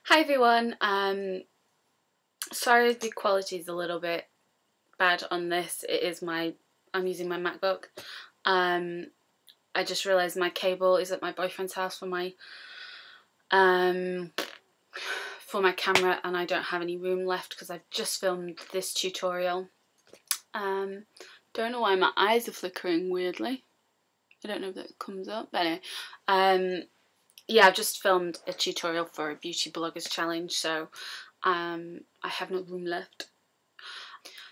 Hi everyone. Sorry the quality is a little bit bad on this. I'm using my MacBook. I just realised my cable is at my boyfriend's house for my camera, and I don't have any room left because I've just filmed this tutorial. Don't know why my eyes are flickering weirdly. I don't know if that comes up, but anyway. Yeah, I've just filmed a tutorial for a beauty bloggers challenge, so I have no room left.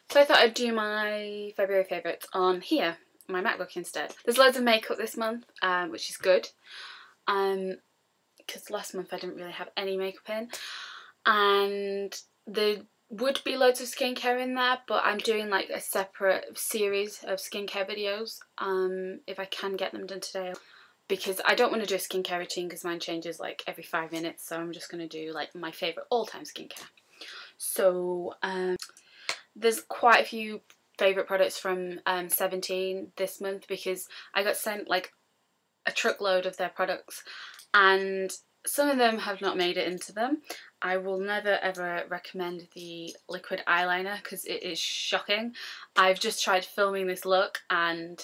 So I thought I'd do my February favourites on here, my MacBook instead. There's loads of makeup this month, which is good, because last month I didn't really have any makeup in, and there would be loads of skincare in there, but I'm doing like a separate series of skincare videos, if I can get them done today. Because I don't want to do a skincare routine because mine changes like every 5 minutes, so I'm just going to do like my favourite all-time skincare. So there's quite a few favourite products from 17 this month because I got sent like a truckload of their products and some of them have not made it into them. I will never ever recommend the liquid eyeliner because it is shocking. I've just tried filming this look and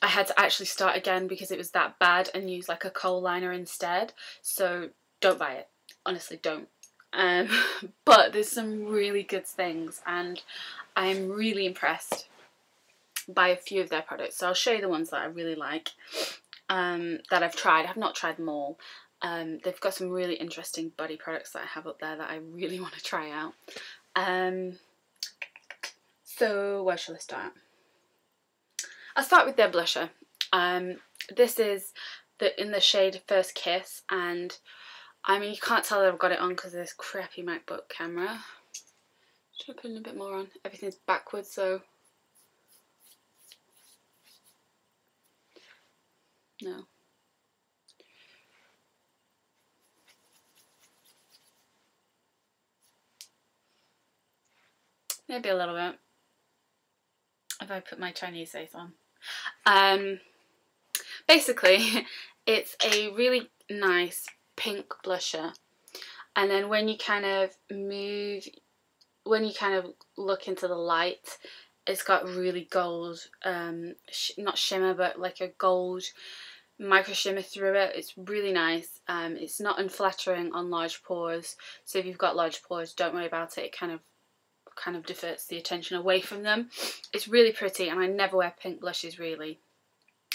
I had to actually start again because it was that bad and use like a kohl liner instead. So don't buy it. Honestly, don't. But there's some really good things and I'm really impressed by a few of their products. So I'll show you the ones that I really like, that I've tried. I've not tried them all. They've got some really interesting body products that I have up there that I really want to try out. So where shall I start? I'll start with their blusher. This is in the shade First Kiss, and I mean you can't tell that I've got it on because of this crappy MacBook camera. Should I put in a bit more on? Everything's backwards, so no. Maybe a little bit if I put my Chinese face on. Basically, it's a really nice pink blusher, and then when you kind of look into the light, it's got really gold, not shimmer, but like a gold micro shimmer through it. It's really nice. It's not unflattering on large pores, so if you've got large pores, don't worry about it. It kind of diverts the attention away from them. It's really pretty, and I never wear pink blushes really,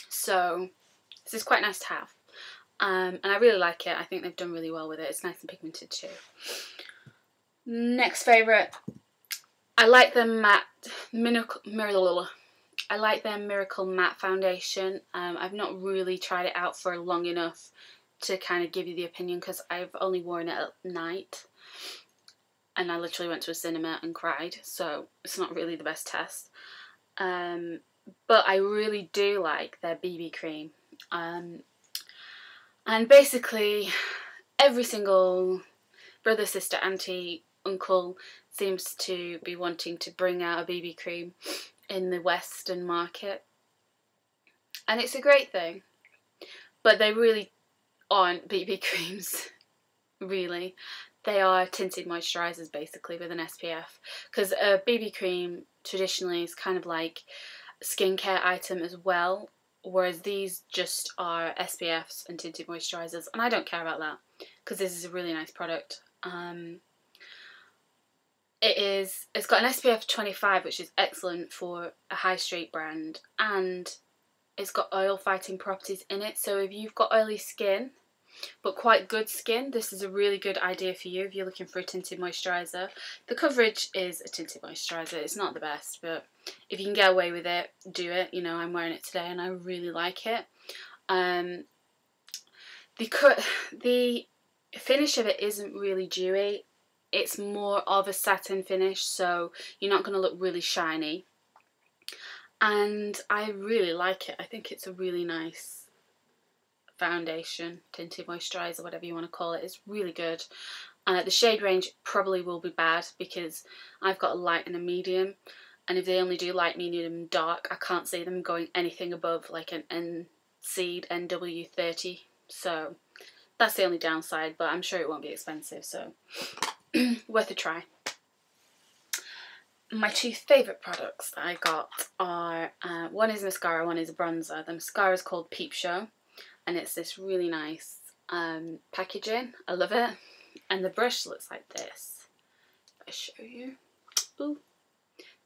so this is quite nice to have. And I really like it. I think they've done really well with it. It's nice and pigmented too. Next favourite, I like their Miracle Matte Foundation. I've not really tried it out for long enough to kind of give you the opinion because I've only worn it at night. And I literally went to a cinema and cried, so it's not really the best test. But I really do like their BB cream. And basically, every single brother, sister, auntie, uncle seems to be wanting to bring out a BB cream in the Western market. And it's a great thing. But they really aren't BB creams, really. They are tinted moisturisers basically with an SPF, because a BB cream traditionally is kind of like a skincare item as well, whereas these just are SPFs and tinted moisturisers, and I don't care about that because this is a really nice product. It's got an SPF 25, which is excellent for a high street brand, and it's got oil fighting properties in it, so if you've got oily skin but quite good skin, this is a really good idea for you if you're looking for a tinted moisturiser. The coverage is a tinted moisturiser. It's not the best, but if you can get away with it, do it. You know, I'm wearing it today and I really like it. The finish of it isn't really dewy. It's more of a satin finish, so you're not going to look really shiny. And I really like it. I think it's a really nice foundation, tinted moisturiser, whatever you want to call it. It's really good. The shade range probably will be bad because I've got a light and a medium, and if they only do light, medium and dark, I can't see them going anything above like an NW30, so That's the only downside, but I'm sure it won't be expensive, so worth a try. My two favourite products that I got are, one is mascara, one is a bronzer. The mascara is called Peep Show, and it's this really nice packaging. I love it. And the brush looks like this. I'll show you. Ooh.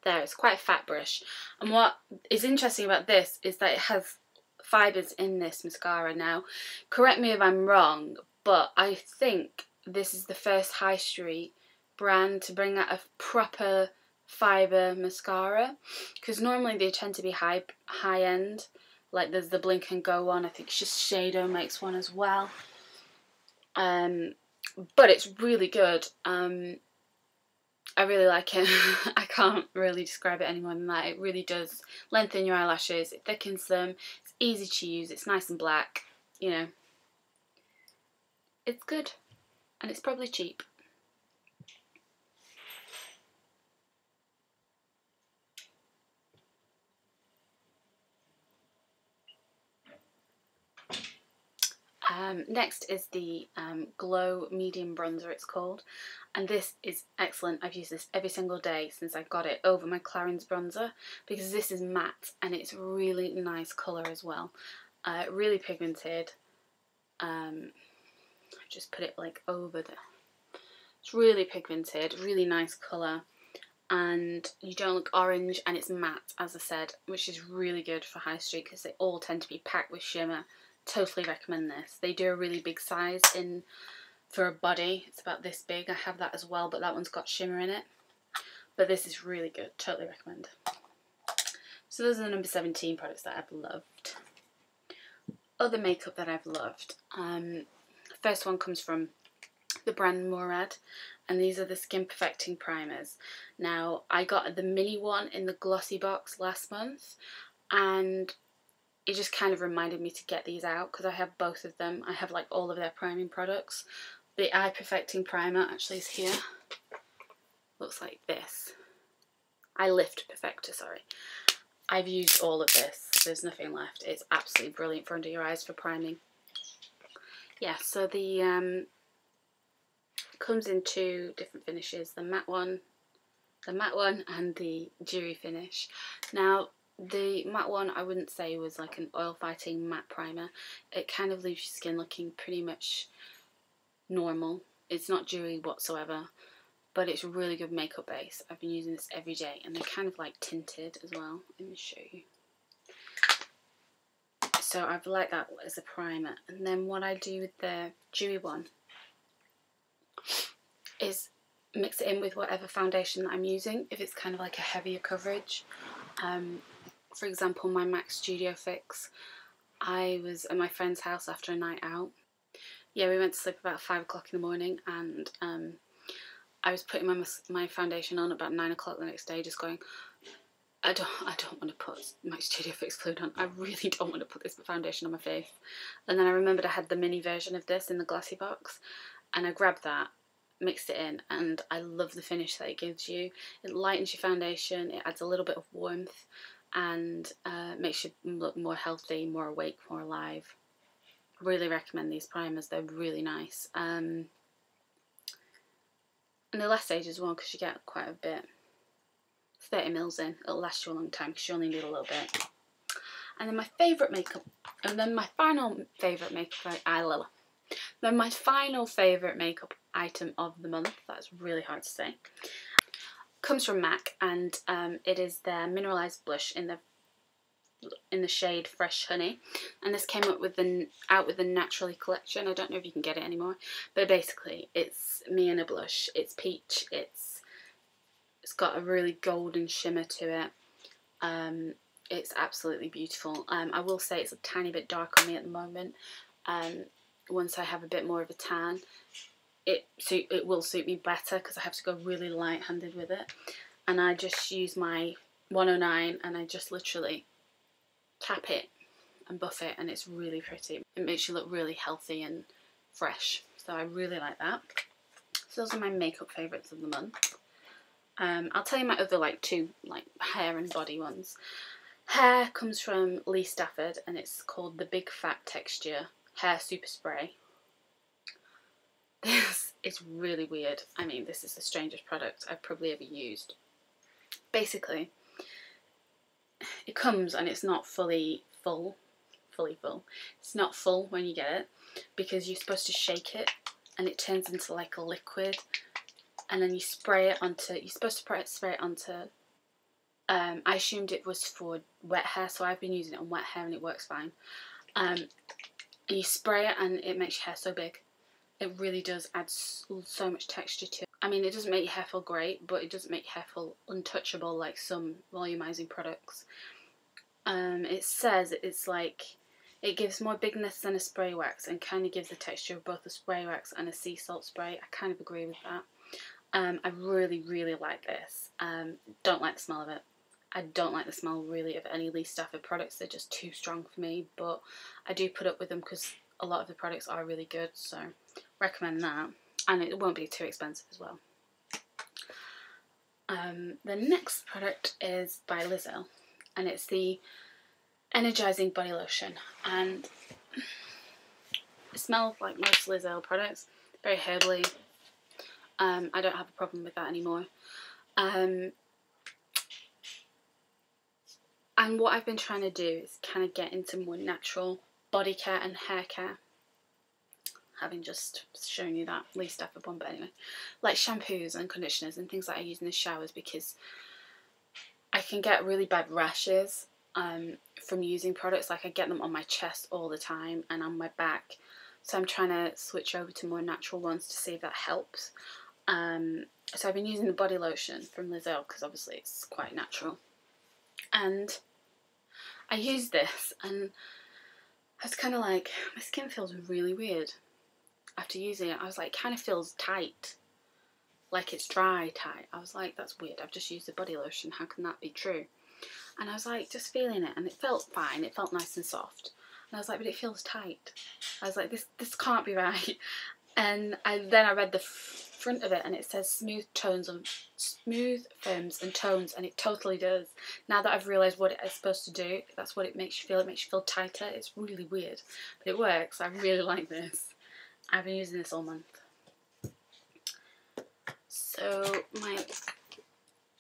There, it's quite a fat brush. And what is interesting about this is that it has fibres in this mascara. Now, correct me if I'm wrong, but I think this is the first high street brand to bring out a proper fibre mascara, because normally they tend to be high end. Like there's the Blink and Go one, I think Shiseido makes one as well. But it's really good. I really like it. I can't really describe it any more than that. It really does lengthen your eyelashes, it thickens them, it's easy to use, it's nice and black, you know. It's good, and it's probably cheap. Next is the Glow Medium Bronzer, it's called, and this is excellent. I've used this every single day since I got it over my Clarins bronzer, because this is matte and it's really nice colour as well. Really pigmented. Just put it like over there. It's really pigmented, really nice colour, and you don't look orange, and it's matte, as I said, which is really good for high street because they all tend to be packed with shimmer. Totally recommend this. They do a really big size in for a body. It's about this big. I have that as well, but that one's got shimmer in it. But this is really good. Totally recommend. So those are the number 17 products that I've loved. Other makeup that I've loved. First one comes from the brand Murad, and these are the Skin Perfecting Primers. Now, I got the mini one in the glossy box last month, and it just kind of reminded me to get these out because I have both of them. I have like all of their priming products. The Eye Perfecting Primer actually is here. Looks like this. Eye Lift Perfector, sorry. I've used all of this. There's nothing left. It's absolutely brilliant for under your eyes for priming. Yeah, so the comes in two different finishes, the matte one and the dewy finish. Now, the matte one I wouldn't say was like an oil fighting matte primer. It kind of leaves your skin looking pretty much normal. It's not dewy whatsoever, but it's a really good makeup base. I've been using this every day, and they're kind of like tinted as well. Let me show you. So I've liked that as a primer. And then what I do with the dewy one is mix it in with whatever foundation that I'm using, if it's kind of like a heavier coverage. For example, my MAC Studio Fix, I was at my friend's house after a night out. Yeah, we went to sleep about 5 o'clock in the morning, and I was putting my foundation on about 9 o'clock the next day, just going, I don't want to put my Studio Fix fluid on. I really don't want to put this foundation on my face. And then I remembered I had the mini version of this in the glossy box, and I grabbed that, mixed it in, and I love the finish that it gives you. It lightens your foundation, it adds a little bit of warmth, and makes you look more healthy, more awake, more alive. Really recommend these primers, they're really nice. And they last ages as well, because you get quite a bit. 30 mils in, it'll last you a long time because you only need a little bit. And then my favourite makeup, and then my final favourite makeup item of the month, that's really hard to say, comes from MAC, and it is their mineralised blush in the shade Fresh Honey, and this came out with the Naturally collection. I don't know if you can get it anymore, but basically it's me in a blush. It's peach. It's got a really golden shimmer to it. It's absolutely beautiful. I will say it's a tiny bit dark on me at the moment. Once I have a bit more of a tan, it will suit me better because I have to go really light-handed with it. And I just use my 109 and I just literally tap it and buff it, and it's really pretty. It makes you look really healthy and fresh. So I really like that. So those are my makeup favourites of the month. I'll tell you my other two hair and body ones. Hair comes from Lee Stafford, and it's called the Big Fat Texture Hair Super Spray. This is really weird. I mean, this is the strangest product I've probably ever used. Basically, it comes and it's not fully full. It's not full when you get it because you're supposed to shake it and it turns into like a liquid, and then you spray it onto, you're supposed to spray it onto, I assumed it was for wet hair, so I've been using it on wet hair and it works fine. And you spray it and it makes your hair so big. It really does add so much texture to it. I mean, it doesn't make your hair feel great, but it doesn't make your hair feel untouchable like some volumizing products. It says it's like, it gives more bigness than a spray wax and kind of gives the texture of both a spray wax and a sea salt spray. I kind of agree with that. I really, really like this. Don't like the smell of it. I don't like the smell really of any Lee Stafford products. They're just too strong for me, but I do put up with them because a lot of the products are really good, so recommend that. And it won't be too expensive as well. The next product is by Lizzo, and it's the Energizing Body Lotion, and it smells like most Lizzo products, very herbally. I don't have a problem with that anymore. And what I've been trying to do is kind of get into more natural body care and hair care. Having just shown you that Lee Stafford one, but anyway, like shampoos and conditioners and things that I use in the showers, because I can get really bad rashes from using products. Like I get them on my chest all the time and on my back, so I'm trying to switch over to more natural ones to see if that helps. So I've been using the body lotion from Lizzo because obviously it's quite natural, and I used this and I was kind of like, my skin feels really weird after using it. I was like, it kind of feels tight, like it's dry tight. I was like, that's weird, I've just used the body lotion, how can that be true? And I was like, just feeling it, and it felt fine, it felt nice and soft. And I was like, but it feels tight. I was like, this can't be right. And then I read the front of it, and it says smooth firms and tones, and it totally does. Now that I've realised what it's supposed to do, that's what it makes you feel. It makes you feel tighter. It's really weird, but it works. I really like this. I've been using this all month. So my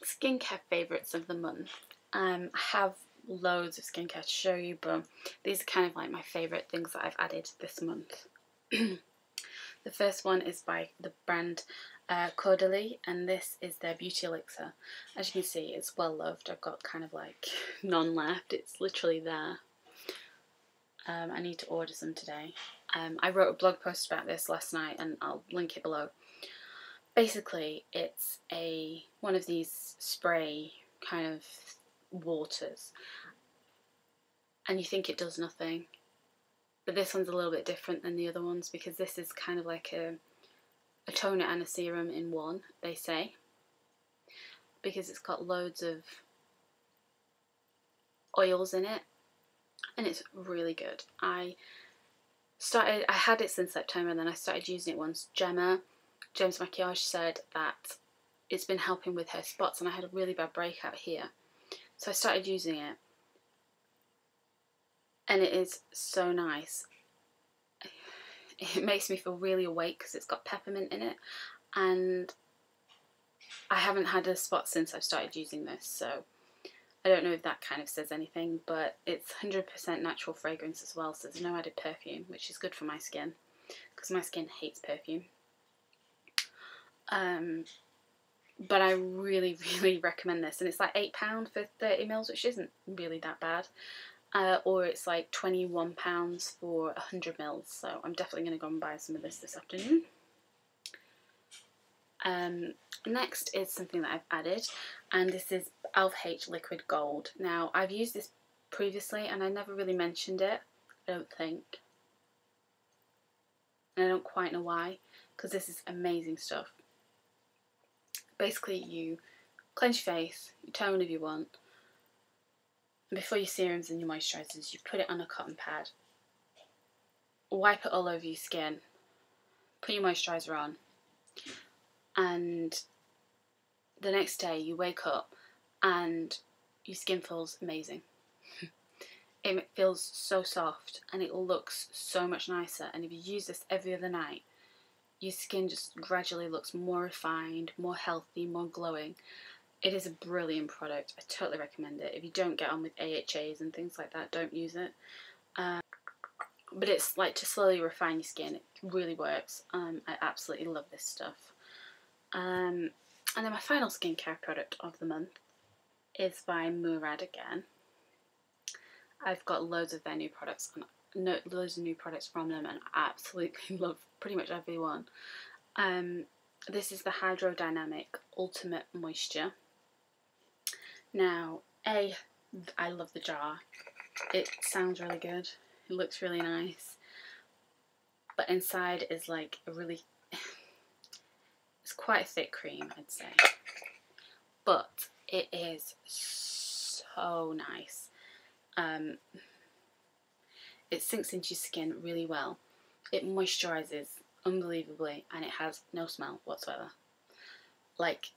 skincare favourites of the month. I have loads of skincare to show you, but these are kind of like my favourite things that I've added this month. The first one is by the brand Caudalie, and this is their beauty elixir. As you can see, it's well loved. I've got kind of like none left. It's literally there. I need to order some today. I wrote a blog post about this last night, and I'll link it below. Basically, it's one of these spray kind of waters, and you think it does nothing, but this one's a little bit different than the other ones because this is kind of like a toner and a serum in one, they say, because it's got loads of oils in it, and it's really good. I had it since September, and then I started using it once. James Maquillage said that it's been helping with her spots, and I had a really bad breakout here, so I started using it, and it is so nice. It makes me feel really awake because it's got peppermint in it, and I haven't had a spot since I've started using this, so I don't know if that kind of says anything, but it's 100% natural fragrance as well, so there's no added perfume, which is good for my skin because my skin hates perfume. But I really, really recommend this, and it's like £8 for 30ml, which isn't really that bad. Or it's like £21 for 100ml, so I'm definitely going to go and buy some of this afternoon. Next is something that I've added, and this is Elf H Liquid Gold. Now, I've used this previously, and I never really mentioned it, I don't think. And I don't quite know why, because this is amazing stuff. Basically, you cleanse your face, you tone if you want, and before your serums and your moisturisers, you put it on a cotton pad, wipe it all over your skin, put your moisturiser on, and the next day you wake up and your skin feels amazing. It feels so soft and it looks so much nicer, and if you use this every other night, your skin just gradually looks more refined, more healthy, more glowing. It is a brilliant product. I totally recommend it. If you don't get on with AHAs and things like that, don't use it. But it's like to slowly refine your skin. It really works. I absolutely love this stuff. And then my final skincare product of the month is by Murad again. I've got loads of their new products, loads of new products from them, and I absolutely love pretty much every one. This is the Hydrodynamic Ultimate Moisture. Now, I love the jar. It sounds really good. It looks really nice. But inside is like a really, it's quite a thick cream, I'd say. But it is so nice. It sinks into your skin really well. It moisturises unbelievably, and it has no smell whatsoever. Like,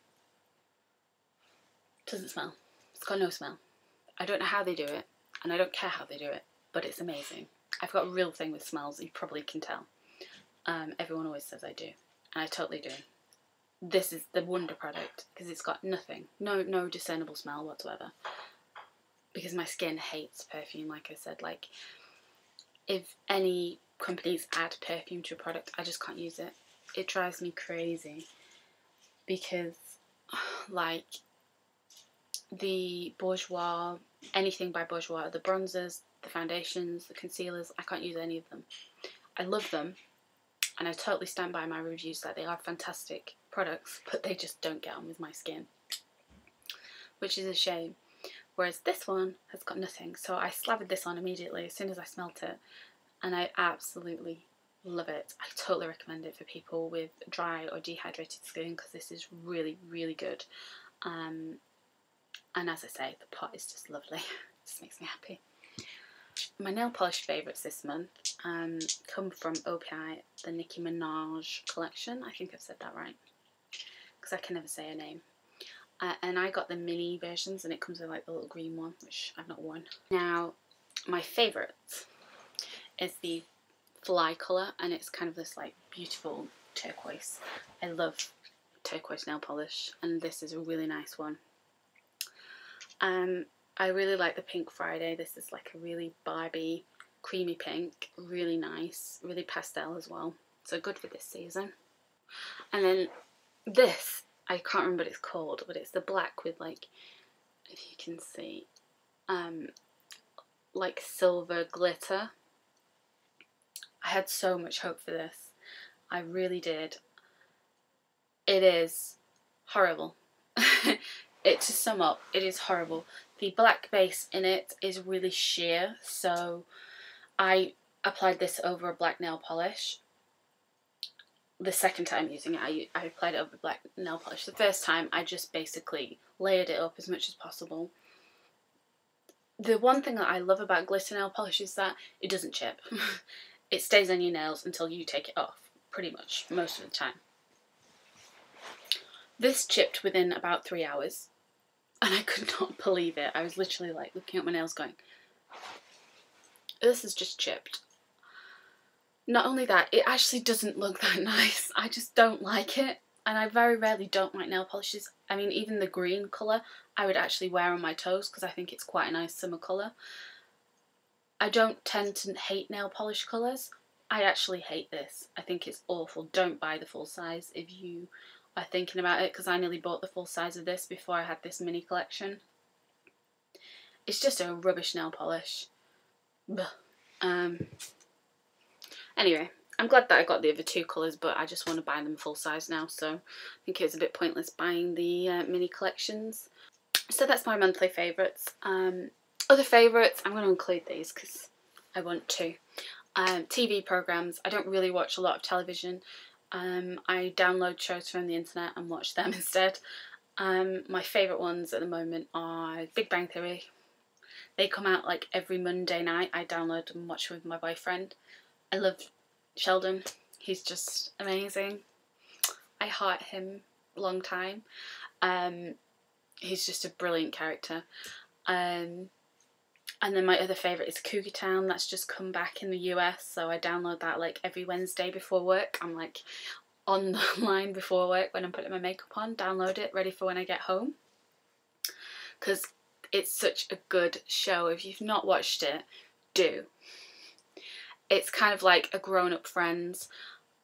doesn't smell. It's got no smell. I don't know how they do it, and I don't care how they do it, but it's amazing. I've got a real thing with smells, you probably can tell. Everyone always says I do, and I totally do. This is the wonder product because it's got nothing, no discernible smell whatsoever. Because my skin hates perfume, like I said. Like, if any companies add perfume to a product, I just can't use it. It drives me crazy because, like, the Bourjois, anything by Bourjois, the bronzers, the foundations, the concealers, I can't use any of them. I love them, and I totally stand by my reviews that they are fantastic products, but they just don't get on with my skin, which is a shame. Whereas this one has got nothing, so I slathered this on immediately as soon as I smelt it, and I absolutely love it. I totally recommend it for people with dry or dehydrated skin because this is really, really good. And as I say, the pot is just lovely. It just makes me happy. My nail polish favourites this month come from OPI, the Nicki Minaj collection. I think I've said that right, because I can never say her name. And I got the mini versions, and it comes with like the little green one, which I've not worn. Now, my favourite is the Fly colour, and it's kind of this like beautiful turquoise. I love turquoise nail polish, and this is a really nice one. I really like the Pink Friday. This is like a really Barbie creamy pink, really nice, really pastel as well. So good for this season. And then this, I can't remember what it's called, but it's the black with like, if you can see, like silver glitter. I had so much hope for this. I really did. It is horrible. To sum up, it is horrible. The black base in it is really sheer, so I applied this over a black nail polish. The second time using it, I applied it over black nail polish. The first time, I just basically layered it up as much as possible. The one thing that I love about glitter nail polish is that it doesn't chip. It stays on your nails until you take it off, pretty much, most of the time. This chipped within about 3 hours, and I could not believe it. I was literally like looking at my nails going, this is just chipped. Not only that, it actually doesn't look that nice. I just don't like it, and I very rarely don't like nail polishes. I mean, even the green colour I would actually wear on my toes because I think it's quite a nice summer colour. I don't tend to hate nail polish colours. I actually hate this. I think it's awful. Don't buy the full size if you are thinking about it, because I nearly bought the full size of this before I had this mini collection. It's just a rubbish nail polish. Anyway, I'm glad that I got the other two colours, but I just want to buy them full size now, so I think it was a bit pointless buying the mini collections. So that's my monthly favourites. Other favourites, I'm going to include these because I want to. TV programmes. I don't really watch a lot of television. I download shows from the internet and watch them instead. My favourite ones at the moment are Big Bang Theory. They come out like every Monday night. I download and watch with my boyfriend. I love Sheldon. He's just amazing. I heart him long time. He's just a brilliant character. And then my other favourite is Cougar Town. That's just come back in the US, so I download that like every Wednesday before work. I'm like on the line before work when I'm putting my makeup on. Download it, ready for when I get home. Because it's such a good show. If you've not watched it, do. It's kind of like a grown-up Friends.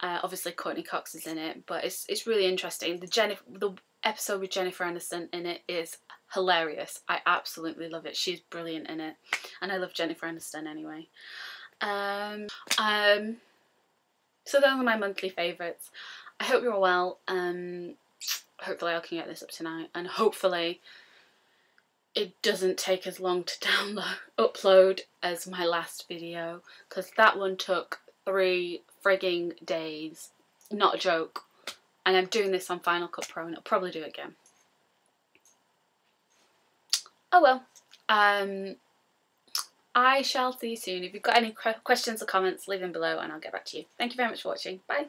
Obviously Courtney Cox is in it, but it's really interesting. The episode with Jennifer Aniston in it is hilarious. I absolutely love it. She's brilliant in it, and I love Jennifer Aniston anyway. So those are my monthly favourites. I hope you're all well. Hopefully I can get this up tonight, and hopefully it doesn't take as long to upload as my last video, because that one took 3 frigging days. Not a joke. And I'm doing this on Final Cut Pro, and I'll probably do it again. Oh well. I shall see you soon. If you've got any questions or comments, leave them below and I'll get back to you. Thank you very much for watching. Bye.